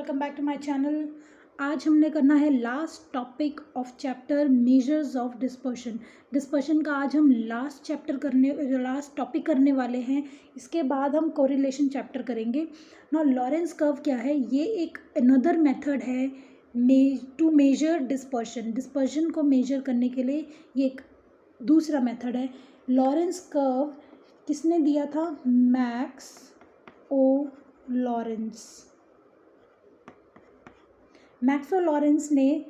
Welcome back to my channel. आज हमने करना है last topic of chapter measures of dispersion. Dispersion का आज हम लास्ट टॉपिक करने वाले हैं। इसके बाद हम कोरिलेशन चैप्टर करेंगे। ना लॉरेंस कर्व क्या है, ये एक अनदर मेथड है टू मेजर डिस्पर्शन। डिस्पर्शन को मेजर करने के लिए ये एक दूसरा मेथड है। लॉरेंस कर्व किसने दिया था? मैक्स ओ लॉरेंस ने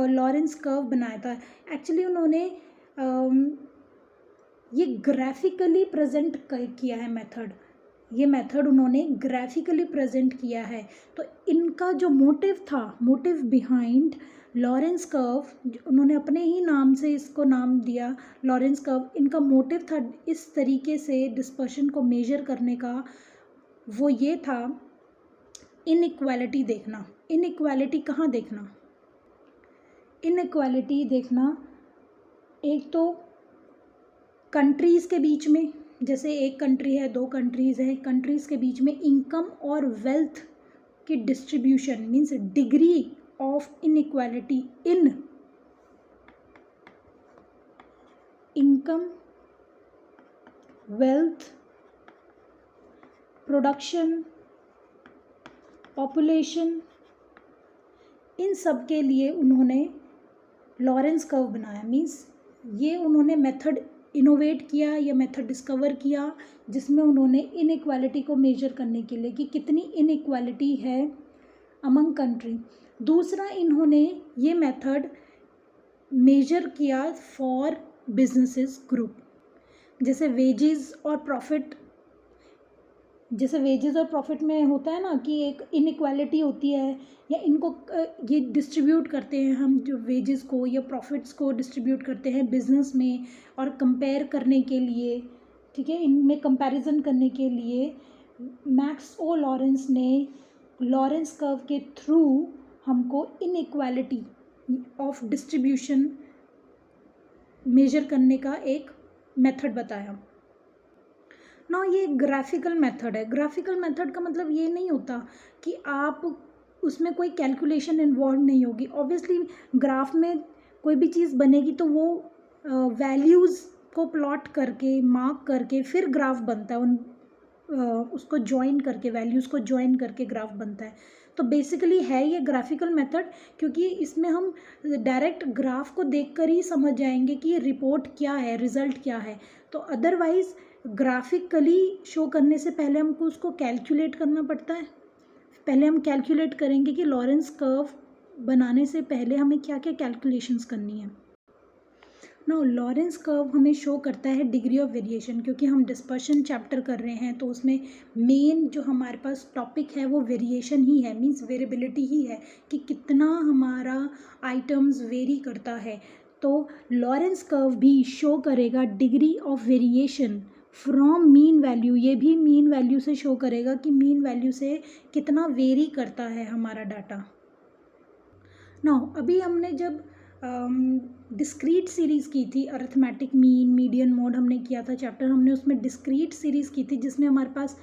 लॉरेंस कर्व बनाया था। एक्चुअली उन्होंने ये ग्राफिकली प्रेजेंट किया है मेथड उन्होंने ग्राफिकली प्रेजेंट किया है। तो इनका जो मोटिव बिहाइंड लॉरेंस कर्व, उन्होंने अपने ही नाम से इसको नाम दिया लॉरेंस कर्व। इनका मोटिव था इस तरीके से डिस्पर्शन को मेजर करने का, वो ये था इनइक्वालिटी देखना। इनइक्वालिटी कहाँ देखना? इनइक्वालिटी देखना एक तो कंट्रीज़ के बीच में, जैसे एक कंट्री है, दो कंट्रीज़ हैं, कंट्रीज़ के बीच में इनकम और वेल्थ की distribution means degree of inequality in income, wealth, production, population, इन सब के लिए उन्होंने लॉरेंस कर्व बनाया। मीन्स ये उन्होंने मेथड इनोवेट किया या मेथड डिस्कवर किया जिसमें उन्होंने इनइक्वालिटी को मेजर करने के लिए कि कितनी इनइक्वालिटी है अमंग कंट्री। दूसरा, इन्होंने ये मेथड मेजर किया फॉर बिजनेसेस ग्रुप, जैसे वेजेस और प्रॉफिट में होता है ना कि एक इनइक्वालिटी होती है, या इनको ये डिस्ट्रीब्यूट करते हैं हम, जो वेजेस को या प्रॉफिट्स को डिस्ट्रीब्यूट करते हैं बिजनेस में, और कंपेयर करने के लिए, ठीक है, इनमें कंपैरिजन करने के लिए मैक्स ओ लॉरेंस ने लॉरेंस कर्व के थ्रू हमको इनइक्वालिटी ऑफ डिस्ट्रीब्यूशन मेजर करने का एक मेथड बताया ना। ये ग्राफिकल मेथड है। ग्राफिकल मेथड का मतलब ये नहीं होता कि आप उसमें कोई कैलकुलेशन इन्वॉल्व नहीं होगी। ऑब्वियसली ग्राफ में कोई भी चीज़ बनेगी तो वो वैल्यूज़ को प्लॉट करके, मार्क करके फिर ग्राफ बनता है। उसको ज्वाइन करके, वैल्यूज़ को ज्वाइन करके ग्राफ बनता है। तो बेसिकली है ये ग्राफिकल मेथड, क्योंकि इसमें हम डायरेक्ट ग्राफ को देखकर ही समझ जाएंगे कि ये रिपोर्ट क्या है, रिजल्ट क्या है। तो अदरवाइज़ ग्राफिकली शो करने से पहले हमको उसको कैलकुलेट करना पड़ता है। पहले हम कैलकुलेट करेंगे कि लॉरेंस कर्व बनाने से पहले हमें क्या क्या कैलकुलेशंस करनी है। ना लॉरेंस कर्व हमें शो करता है डिग्री ऑफ वेरिएशन, क्योंकि हम डिस्पर्शन चैप्टर कर रहे हैं तो उसमें मेन जो हमारे पास टॉपिक है वो वेरिएशन ही है, मीन्स वेरिएबिलिटी ही है कि कितना हमारा आइटम्स वेरी करता है। तो लॉरेंस कर्व भी शो करेगा degree of variation from mean value. ये भी मीन वैल्यू से शो करेगा कि मीन वैल्यू से कितना वेरी करता है हमारा डाटा। ना अभी हमने जब डिस्क्रीट सीरीज़ की थी, अरिथमेटिक मीन, मीडियन, मोड हमने किया था चैप्टर, हमने उसमें डिस्क्रीट सीरीज़ की थी जिसमें हमारे पास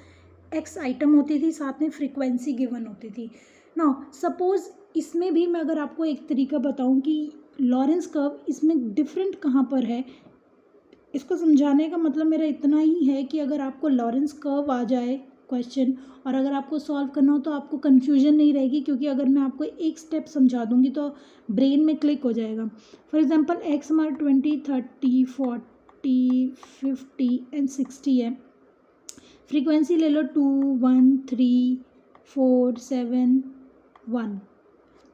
एक्स आइटम होती थी, साथ में फ्रीक्वेंसी गिवन होती थी। ना सपोज़ इसमें भी मैं अगर आपको एक तरीका बताऊं कि लॉरेंस कर्व इसमें डिफरेंट कहाँ पर है, इसको समझाने का मतलब मेरा इतना ही है कि अगर आपको लॉरेंस कर्व आ जाए क्वेश्चन और अगर आपको सॉल्व करना हो तो आपको कन्फ्यूजन नहीं रहेगी, क्योंकि अगर मैं आपको एक स्टेप समझा दूंगी तो ब्रेन में क्लिक हो जाएगा। फॉर एग्जांपल एक्स हमारा 20, 30, 40, 50 एंड 60 है। फ्रीक्वेंसी ले लो 2, 1, 3, 4, 7, 1।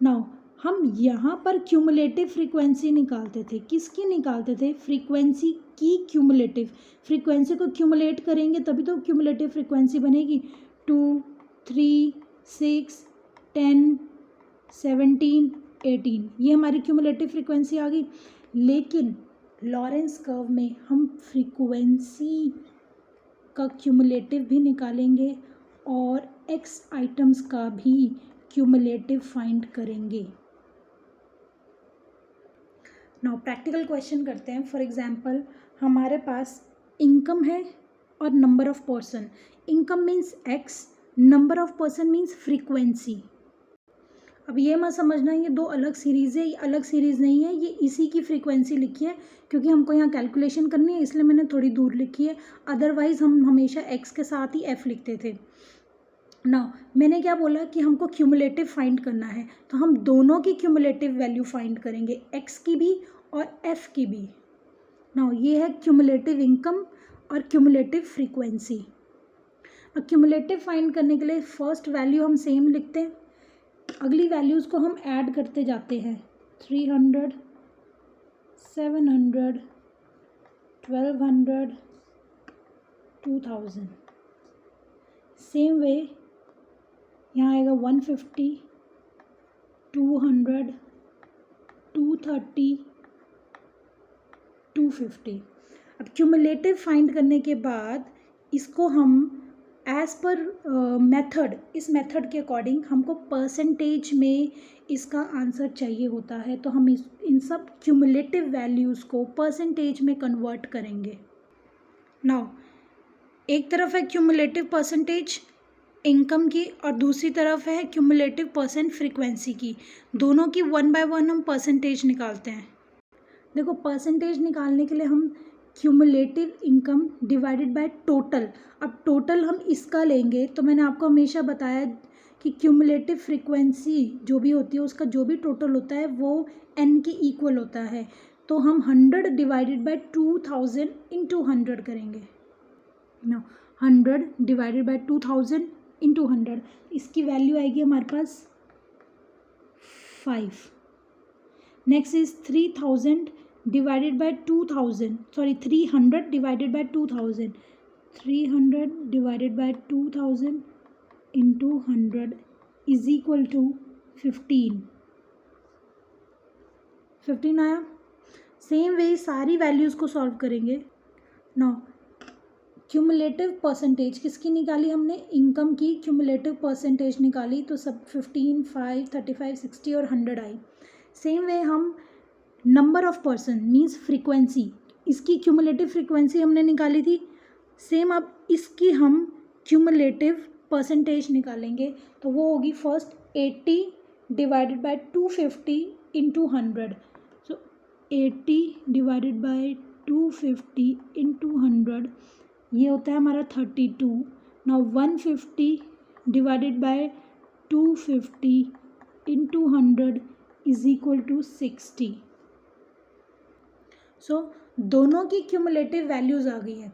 नाउ हम यहाँ पर क्यूमुलेटिव फ्रीक्वेंसी निकालते थे। किसकी निकालते थे? फ्रीक्वेंसी की क्यूमुलेटिव। फ्रीक्वेंसी को क्यूमुलेट करेंगे तभी तो क्यूमुलेटिव फ्रीक्वेंसी बनेगी। 2, 3, 6, 10, 17, 18, ये हमारी क्यूमुलेटिव फ्रीक्वेंसी आ गई। लेकिन लॉरेंस कर्व में हम फ्रीक्वेंसी का क्यूमुलेटिव भी निकालेंगे और एक्स आइटम्स का भी क्यूमुलेटिव फाइंड करेंगे। नाउ प्रैक्टिकल क्वेश्चन करते हैं। फॉर एग्जांपल हमारे पास इनकम है और number of person. Income means x, number of person means frequency. अब ये मत समझना ये दो अलग सीरीज़ है, ये अलग सीरीज़ नहीं है, ये इसी की फ्रीक्वेंसी लिखी है क्योंकि हमको यहाँ कैलकुलेशन करनी है इसलिए मैंने थोड़ी दूर लिखी है, अदरवाइज़ हम हमेशा x के साथ ही f लिखते थे। ना मैंने क्या बोला कि हमको क्यूमुलेटिव फाइंड करना है, तो हम दोनों की क्यूमुलेटिव वैल्यू फाइंड करेंगे, x की भी और f की भी। ना ये है क्यूमुलेटिव इनकम और क्यूमुलेटिव फ्रीक्वेंसी। अब क्यूमुलेटिव फाइंड करने के लिए फर्स्ट वैल्यू हम सेम लिखते हैं, अगली वैल्यूज़ को हम ऐड करते जाते हैं, 300, 700, 1200, 2000। सेम वे यहाँ आएगा 150, 200, 230, 250। अब क्यूमुलेटिव फाइंड करने के बाद इसको हम एज़ पर मेथड, इस मेथड के अकॉर्डिंग हमको परसेंटेज में इसका आंसर चाहिए होता है, तो हम इन सब क्यूमुलेटिव वैल्यूज़ को परसेंटेज में कन्वर्ट करेंगे। नाउ एक तरफ है क्यूमुलेटिव परसेंटेज इनकम की और दूसरी तरफ है क्यूमुलेटिव परसेंट फ्रीक्वेंसी की, दोनों की 1 बाय 1 हम परसेंटेज निकालते हैं। देखो परसेंटेज निकालने के लिए हम cumulative income divided by total, अब टोटल हम इसका लेंगे तो मैंने आपको हमेशा बताया कि क्यूमुलेटिव फ्रीक्वेंसी जो भी होती है उसका जो भी टोटल होता है वो n के इक्वल होता है, तो हम 100 डिवाइडेड बाय 2000 इंटू 100 करेंगे। नो 100 डिवाइडेड बाय 2000 इंटू 100, इसकी वैल्यू आएगी हमारे पास 5। Next is 3000 divided by 2000, sorry 300 divided by 2000, 300 divided by 2000 into 100 is equal to 15 आया। सेम वे सारी वैल्यूज़ को सॉल्व करेंगे। नाउ क्यूमुलेटिव परसेंटेज किसकी निकाली हमने, इनकम की क्यूमुलेटिव परसेंटेज निकाली, तो सब 15, 5, 35, 60 और 100 आई। सेम वे हम number of person means frequency, इसकी क्यूमुलेटिव फ्रीक्वेंसी हमने निकाली थी, सेम अब इसकी हम क्यूमुलेटिव परसेंटेज निकालेंगे, तो वो होगी first 80 divided by 250 into 100, so 80 divided by 250 into 100 ये होता है हमारा 32। Now 150 divided by 250 into 100 is equal to 60। So दोनों की क्यूमुलेटिव वैल्यूज़ आ गई है,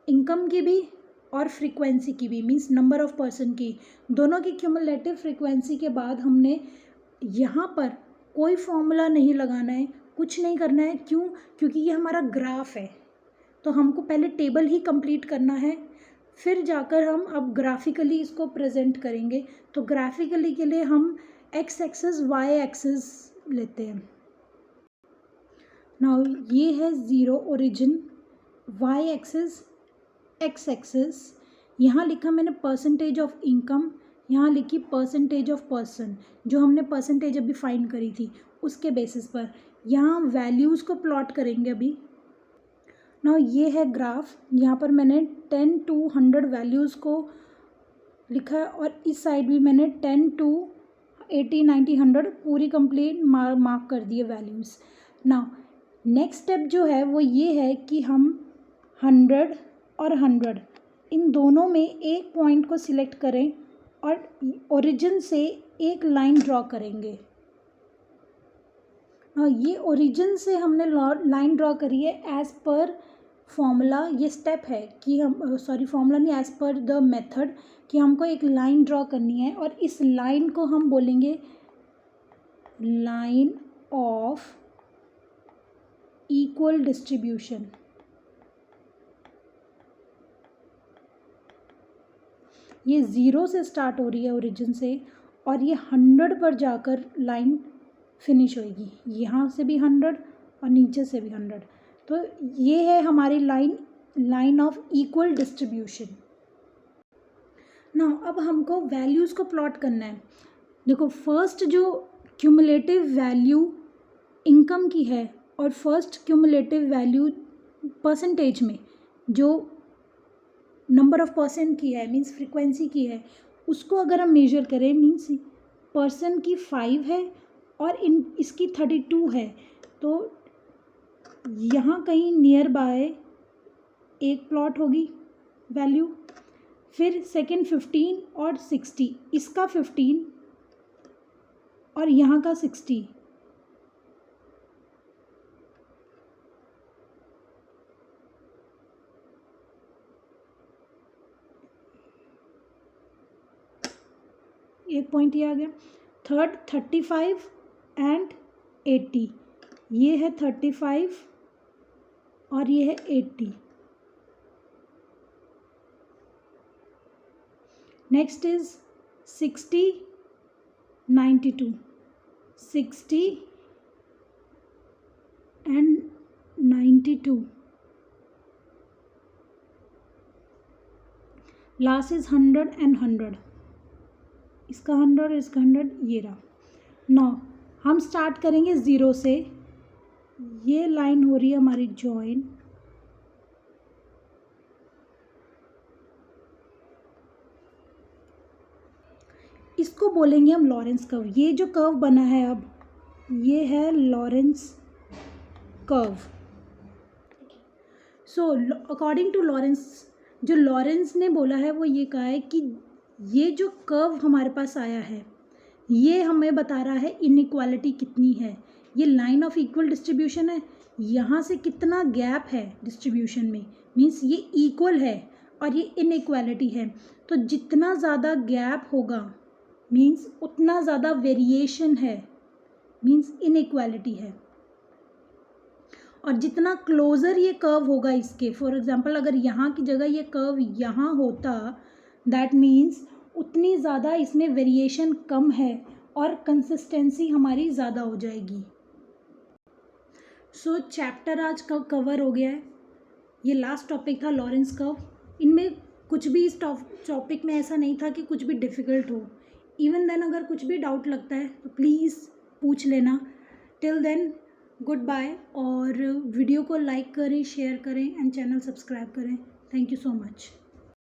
इनकम की भी और फ्रीक्वेंसी की भी, मीन्स नंबर ऑफ पर्सन की, दोनों की क्यूमुलेटिव फ्रीक्वेंसी के बाद हमने यहाँ पर कोई फॉर्मूला नहीं लगाना है, कुछ नहीं करना है। क्यों? क्योंकि ये हमारा ग्राफ है, तो हमको पहले टेबल ही कंप्लीट करना है, फिर जाकर हम अब ग्राफिकली इसको प्रेजेंट करेंगे। तो ग्राफिकली के लिए हम एक्स एक्सिस वाई एक्सिस लेते हैं। नाउ ये है zero origin, y axis x axis, यहाँ लिखा मैंने परसेंटेज ऑफ इनकम, यहाँ लिखी परसेंटेज ऑफ पर्सन, जो हमने परसेंटेज अभी फाइंड करी थी उसके बेसिस पर यहाँ वैल्यूज़ को प्लॉट करेंगे अभी। नाउ ये है ग्राफ, यहाँ पर मैंने 10 to 100 वैल्यूज़ को लिखा है और इस साइड भी मैंने 10 to 80, 90, 100 पूरी कंप्लीट मार्क कर दिए वैल्यूज़। नाउ नेक्स्ट स्टेप जो है वो ये है कि हम 100 और 100 इन दोनों में एक पॉइंट को सिलेक्ट करें और ओरिजिन से एक लाइन ड्रॉ करेंगे। ये ओरिजिन से हमने लाइन ड्रॉ करी है एज़ पर फॉर्मूला, ये स्टेप है कि हम फॉर्मूला नहीं, एज़ पर द मेथड कि हमको एक लाइन ड्रॉ करनी है और इस लाइन को हम बोलेंगे लाइन ऑफ इक्वल डिस्ट्रीब्यूशन। ये 0 से स्टार्ट हो रही है ओरिजिन से और ये 100 पर जाकर लाइन फिनिश होएगी, यहाँ से भी 100 और नीचे से भी 100, तो ये है हमारी लाइन ऑफ इक्वल डिस्ट्रीब्यूशन। ना अब हमको वैल्यूज़ को प्लॉट करना है। देखो फर्स्ट जो क्यूमुलेटिव वैल्यू इनकम की है और फर्स्ट क्यूमुलेटिव वैल्यू परसेंटेज में जो नंबर ऑफ परसेंट की है मीन्स फ्रीक्वेंसी की है, उसको अगर हम मेजर करें मीन्स पर्सन की 5 है और इसकी 32 है, तो यहाँ कहीं नियर बाय एक प्लॉट होगी वैल्यू। फिर सेकंड 15 और 60, इसका 15 और यहाँ का 60, एक पॉइंट ये आ गया। थर्ड 35 एंड 80, ये है 35 और ये है 80। Next is 60 92, 60 and 92। Last is 100 and 100, इसका 100 इसका 100, ये रहा। नौ हम स्टार्ट करेंगे 0 से। ये लाइन हो रही है हमारी जॉइन, इसको बोलेंगे हम लॉरेंस कर्व। ये जो कर्व बना है अब, ये है Lorenz curve. So according to Lorenz, जो लॉरेंस ने बोला है वो ये कहा है कि ये जो कर्व हमारे पास आया है, ये हमें बता रहा है इनइक्वालिटी कितनी है। ये लाइन ऑफ इक्वल डिस्ट्रीब्यूशन है, यहाँ से कितना गैप है डिस्ट्रीब्यूशन में, मीन्स ये इक्वल है और ये इनइक्वालिटी है। तो जितना ज़्यादा गैप होगा मीन्स उतना ज़्यादा वेरिएशन है, मीन्स इनइक्वालिटी है। और जितना क्लोज़र ये कर्व होगा इसके, फॉर एग्जांपल अगर यहाँ की जगह ये कर्व यहाँ होता, दैट मीन्स उतनी ज़्यादा इसमें वेरिएशन कम है और कंसिस्टेंसी हमारी ज़्यादा हो जाएगी। सो चैप्टर आज का कवर हो गया है। ये लास्ट टॉपिक था लॉरेंस कर्व। इनमें कुछ भी इस टॉपिक में ऐसा नहीं था कि कुछ भी डिफ़िकल्ट हो। इवन देन अगर कुछ भी डाउट लगता है तो प्लीज़ पूछ लेना। टिल देन गुड बाय, और वीडियो को लाइक करें, शेयर करें एंड चैनल सब्सक्राइब करें। Thank you so much.